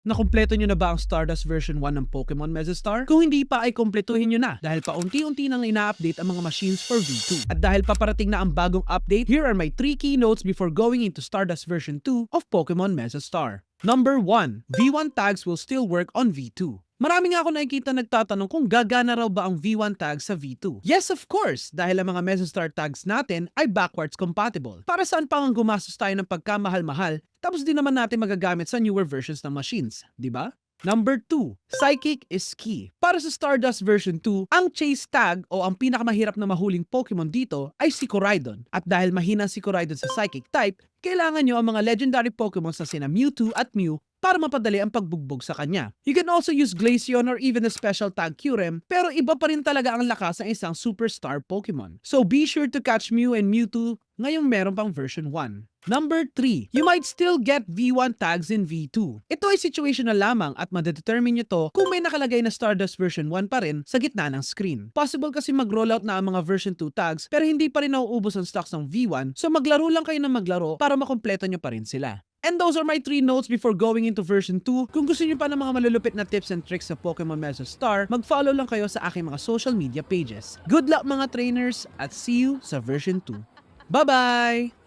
Nakumpleto nyo na ba ang Stardust version 1 ng Pokemon Megastar? Kung hindi pa ay kumpletuhin nyo na dahil paunti-unti nang ina-update ang mga machines for V2. At dahil paparating na ang bagong update, here are my 3 keynotes before going into Stardust version 2 of Pokemon Megastar. Number 1. V1 tags will still work on V2. Marami nga ako nakikita nagtatanong kung gagana raw ba ang V1 tag sa V2. Yes, of course, dahil ang mga Megastar tags natin ay backwards compatible. Para saan pa ang gumastos tayo ng pagkamahal-mahal, tapos di naman natin magagamit sa newer versions ng machines, di ba? Number 2. Psychic is key. Para sa Stardust version 2, ang Chase tag o ang pinakamahirap na mahuling Pokemon dito ay si Koraidon. At dahil mahina si Koraidon sa Psychic type, kailangan nyo ang mga legendary Pokemon sa sina Mewtwo at Mew para mapadali ang pagbugbog sa kanya. You can also use Glaceon or even a special tag Kyurem, pero iba pa rin talaga ang lakas ng isang superstar Pokemon. So be sure to catch Mew and Mewtwo ngayong meron pang version 1. Number 3. You might still get V1 tags in V2. Ito ay situational lamang at madedetermine nyo to kung may nakalagay na Stardust version 1 pa rin sa gitna ng screen. Possible kasi mag-rollout na ang mga version 2 tags pero hindi pa rin nauubos ang stocks ng V1, so maglaro lang kayo ng maglaro para makompleto nyo pa rin sila. And those are my 3 notes before going into version 2. Kung gusto niyo pa ng mga malulupit na tips and tricks sa Pokemon Megastar, mag-follow lang kayo sa aking mga social media pages. Good luck mga trainers at see you sa version 2. Bye-bye!